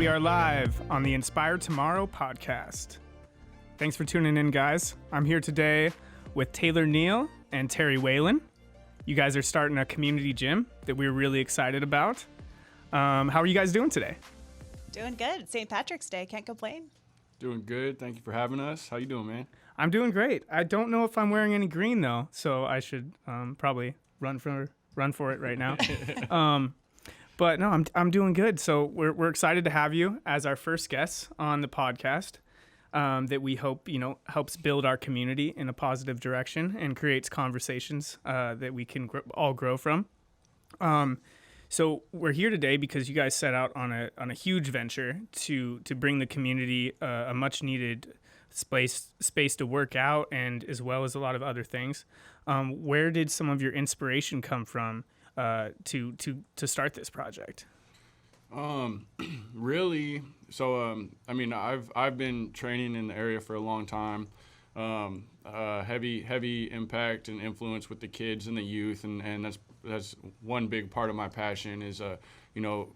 we are live on the Inspire Tomorrow podcast. Thanks for tuning in, guys. I'm here today with Taylor Neal and Terry Whalen. You guys are starting a community gym that we're really excited about. How are you guys doing today? Doing good. St. Patrick's Day. Can't complain. Doing good. Thank you for having us. How you doing, man? I'm doing great. I don't know if I'm wearing any green, though, so I should probably run for it right now. But no, I'm doing good. So we're excited to have you as our first guest on the podcast. That we hope helps build our community in a positive direction and creates conversations that we can all grow from. So we're here today because you guys set out on a huge venture to bring the community a much needed space to work out, and as well as a lot of other things. Where did some of your inspiration come from to start this project? Really, so I mean, I've been training in the area for a long time. Heavy impact and influence with the kids and the youth, and that's one big part of my passion is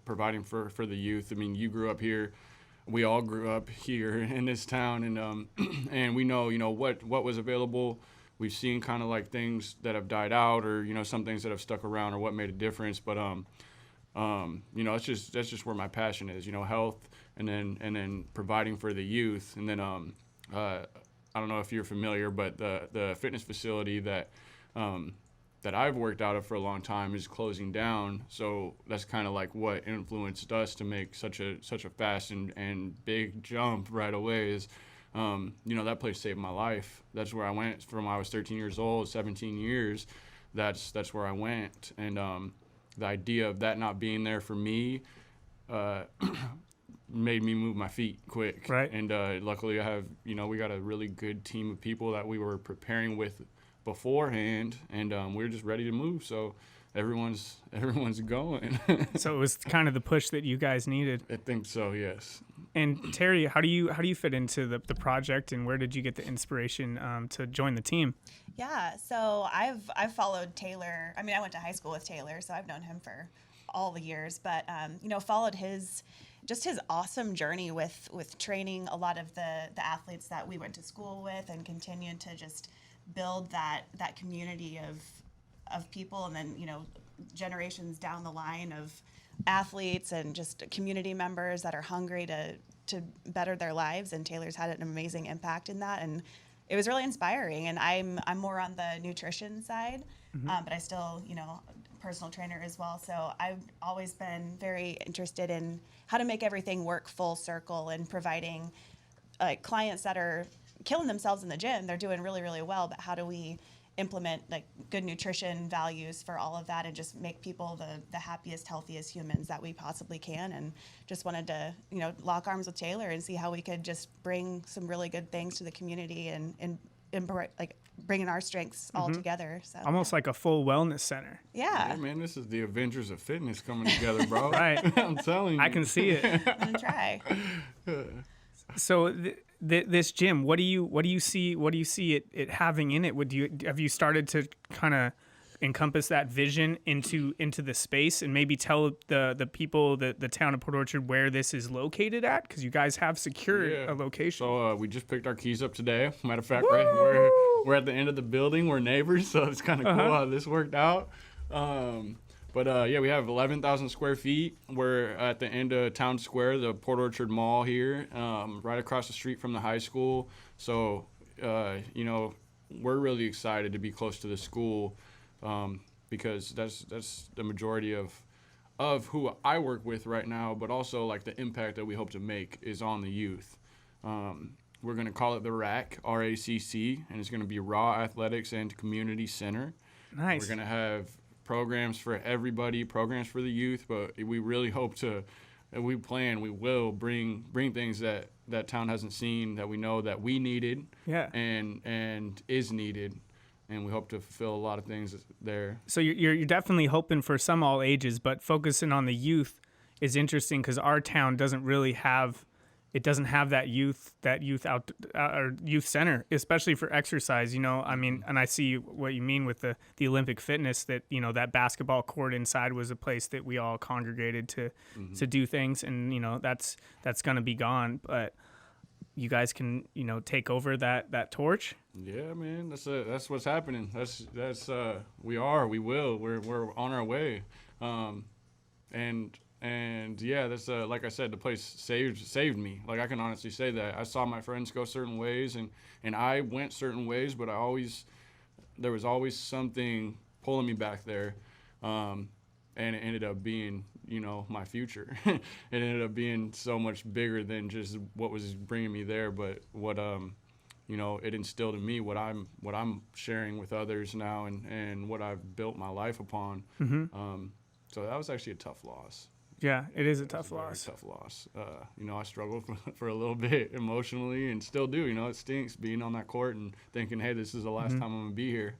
providing for the youth. I mean, you grew up here. We all grew up here in this town, and and we know what was available. We've seen kind of like things that have died out, or some things that have stuck around, or what made a difference. But that's just where my passion is. Health, and then providing for the youth, and then I don't know if you're familiar, but the fitness facility that I've worked out of for a long time is closing down. So that's kind of like what influenced us to make such a fast and big jump right away. Is that place saved my life. That's where I went from when I was 13 years old, 17 years. That's where I went, and the idea of that not being there for me made me move my feet quick. Right. And luckily I have, we got a really good team of people that we were preparing with beforehand, and we were just ready to move. So everyone's going. So it was kind of the push that you guys needed. I think so, yes. And Terry, how do you fit into the project, and where did you get the inspiration to join the team? Yeah, so I've followed Taylor. I mean, I went to high school with Taylor, so I've known him for all the years. But followed his awesome journey with training a lot of the athletes that we went to school with, and continued to just build that community of people, and then generations down the line of athletes and just community members that are hungry to better their lives. And Taylor's had an amazing impact in that, and it was really inspiring. And I'm more on the nutrition side, but I still personal trainer as well. So I've always been very interested in how to make everything work full circle, and providing clients that are killing themselves in the gym. They're doing really, really well, but how do we implement good nutrition values for all of that, and just make people the happiest, healthiest humans that we possibly can? And just wanted to lock arms with Taylor and see how we could just bring some really good things to the community, and bringing our strengths all together. So almost like a full wellness center. Yeah. Hey, man, this is the Avengers of fitness coming together, bro. Right. I'm telling you. I can see it. I'm gonna try. So this gym, what do you see it having in it? Have you started to kind of encompass that vision into the space, and maybe tell the people, the town of Port Orchard, where this is located at? Because you guys have secured a location. So we just picked our keys up today. Matter of fact, right, we're at the end of the building. We're neighbors, so it's kind of cool how this worked out. But we have 11,000 square feet. We're at the end of Town Square, the Port Orchard Mall here, right across the street from the high school. So, we're really excited to be close to the school, because that's the majority of who I work with right now, but also like the impact that we hope to make is on the youth. We're going to call it the RACC, R-A-C-C, and it's going to be Raw Athletics and Community Center. Nice. We're going to have programs for everybody, programs for the youth, but we really hope to, and we will bring things that town hasn't seen, that we know that we needed, and is needed, and we hope to fulfill a lot of things there. So you're definitely hoping for some all ages, but focusing on the youth is interesting, because our town doesn't really have it doesn't have that youth or youth center, especially for exercise. I mean, and I see what you mean with the Olympic fitness, that that basketball court inside was a place that we all congregated to do things, and that's going to be gone. But you guys can take over that torch. Yeah, man, that's what's happening. We will. We're on our way. And yeah, that's like I said, the place saved me. Like, I can honestly say that. I saw my friends go certain ways, and I went certain ways, but there was always something pulling me back there, and it ended up being my future. It ended up being so much bigger than just what was bringing me there, but what it instilled in me what I'm sharing with others now, and what I've built my life upon. So that was actually a tough loss. Yeah, it is a tough loss. Tough loss. I struggled for a little bit emotionally, and still do. It stinks being on that court and thinking, hey, this is the last time I'm gonna be here.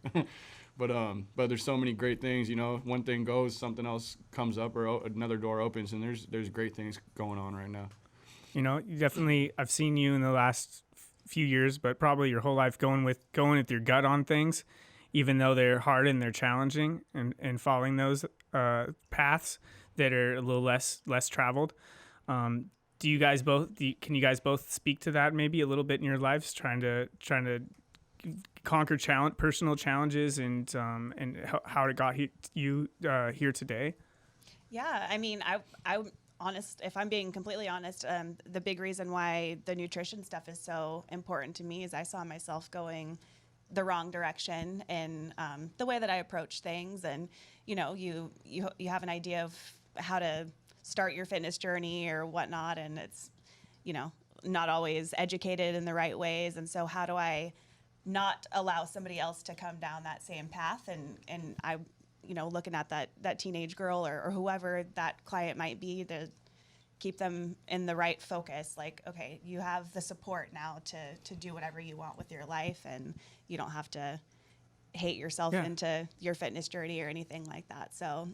But there's so many great things. One thing goes, something else comes up, or another door opens, and there's great things going on right now. You definitely, I've seen you in the last few years, but probably your whole life going with your gut on things, even though they're hard and they're challenging, and following those paths that are a little less traveled. Can you guys both speak to that maybe a little bit in your lives, trying to conquer personal challenges, and how it got you here today? Yeah, I mean, I'm honest. If I'm being completely honest, the big reason why the nutrition stuff is so important to me is I saw myself going the wrong direction in the way that I approach things, and you have an idea of how to start your fitness journey or whatnot, and it's not always educated in the right ways, and so how do I not allow somebody else to come down that same path? And I looking at that teenage girl or whoever that client might be, to keep them in the right focus, like, okay, you have the support now to do whatever you want with your life, and you don't have to hate yourself into your fitness journey or anything like that. So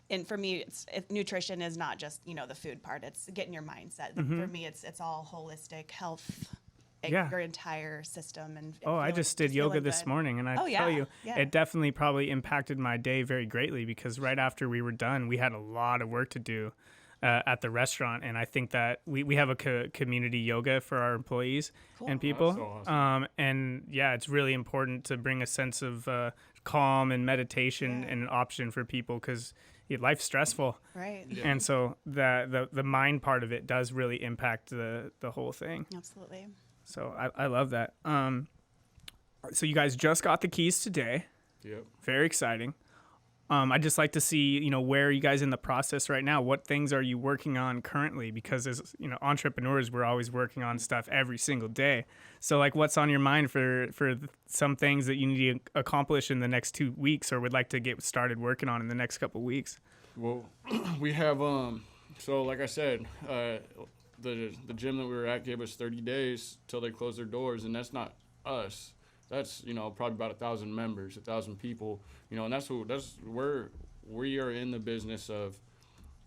and for me, nutrition is not just the food part; it's getting your mindset. For me, it's all holistic health, your entire system. And I just did yoga this morning, and I tell you, it definitely probably impacted my day very greatly, because right after we were done, we had a lot of work to do at the restaurant, and I think that we have a community yoga for our employees and people. That's so awesome. And yeah, it's really important to bring a sense of calm and meditation and an option for people, because life's stressful, right? Yeah. And so the mind part of it does really impact the whole thing. Absolutely. So I love that. So you guys just got the keys today. Yep. Very exciting. I'd just like to see, where are you guys in the process right now? What things are you working on currently? Because as entrepreneurs, we're always working on stuff every single day. So like, what's on your mind for some things that you need to accomplish in the next 2 weeks, or would like to get started working on in the next couple of weeks? Well, we have so like I said, the gym that we were at gave us 30 days till they close their doors, and that's not us. That's probably about 1,000 members, 1,000 people, and that's where we are in the business of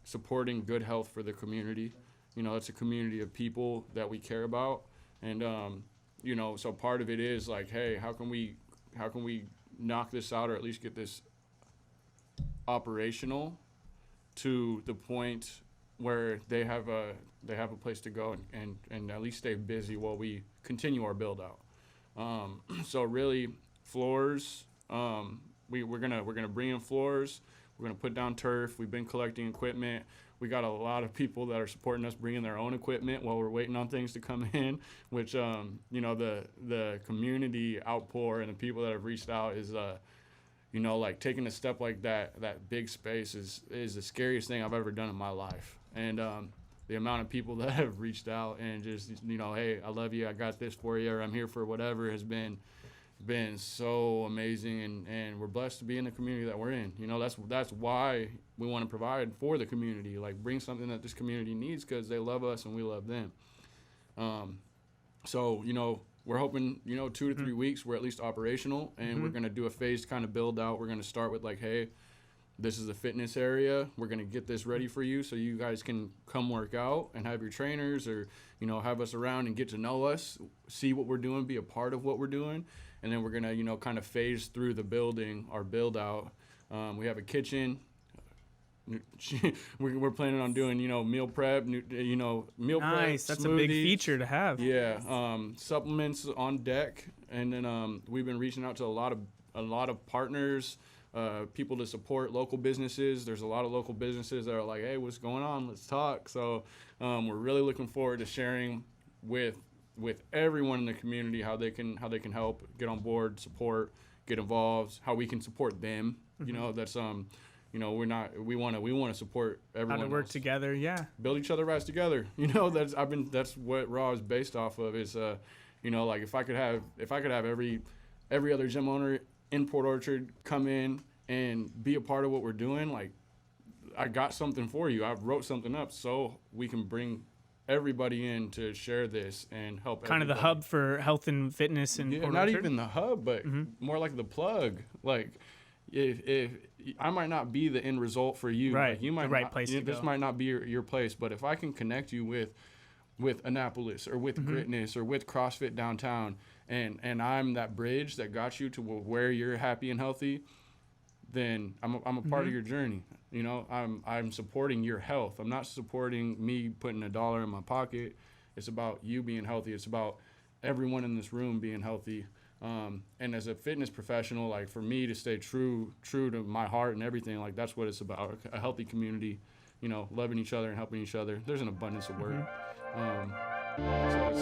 supporting good health for the community. It's a community of people that we care about, and so part of it is like, hey, how can we knock this out, or at least get this operational to the point where they have a place to go and at least stay busy while we continue our build out. So really, floors. We're gonna bring in floors. We're gonna put down turf. We've been collecting equipment. We got a lot of people that are supporting us, bringing their own equipment while we're waiting on things to come in. Which the community outpour and the people that have reached out is like taking a step like that big space is the scariest thing I've ever done in my life. And the amount of people that have reached out and just, hey, I love you, I got this for you, or I'm here for whatever, has been so amazing. And we're blessed to be in the community that we're in. That's why we want to provide for the community, like bring something that this community needs, because they love us and we love them. So, we're hoping, 2 to 3 weeks we're at least operational, and we're going to do a phased kind of build out. We're going to start with like, hey, this is a fitness area. We're going to get this ready for you so you guys can come work out and have your trainers or, you know, have us around and get to know us, see what we're doing, be a part of what we're doing. And then we're going to, you know, kind of phase through the building, our build out. We have a kitchen. We're planning on doing, you know, meal prep, meal prep. Nice. That's a big smoothies. feature to have. Yeah. Supplements on deck. And then we've been reaching out to a lot of partners, people to support local businesses. There's a lot of local businesses that are like, hey, what's going on? Let's talk. So we're really looking forward to sharing with everyone in the community how they can help, get on board, support, get involved, how we can support them. You know, that's you know, we want to support everyone. How to work else. together, yeah. Build each other rise together. You know, that's what RAW is based off of. Is you know, like if I could have every other gym owner in Port Orchard come in and be a part of what we're doing, like I got something for you. I wrote something up so we can bring everybody in to share this and help. Kind of the hub for health and fitness and not even the hub, but more like the plug. Like if I might not be the end result for you, right? Like you might the right not, place. This go. might not be your place, but if I can connect you with Annapolis or with Gritness or with CrossFit downtown, and I'm that bridge that got you to where you're happy and healthy, then I'm a part of your journey. You know, I'm supporting your health. I'm not supporting me putting $1 in my pocket. It's about you being healthy. It's about everyone in this room being healthy. And as a fitness professional, like for me to stay true to my heart and everything, like that's what it's about. A healthy community, you know, loving each other and helping each other. There's an abundance of work. So it's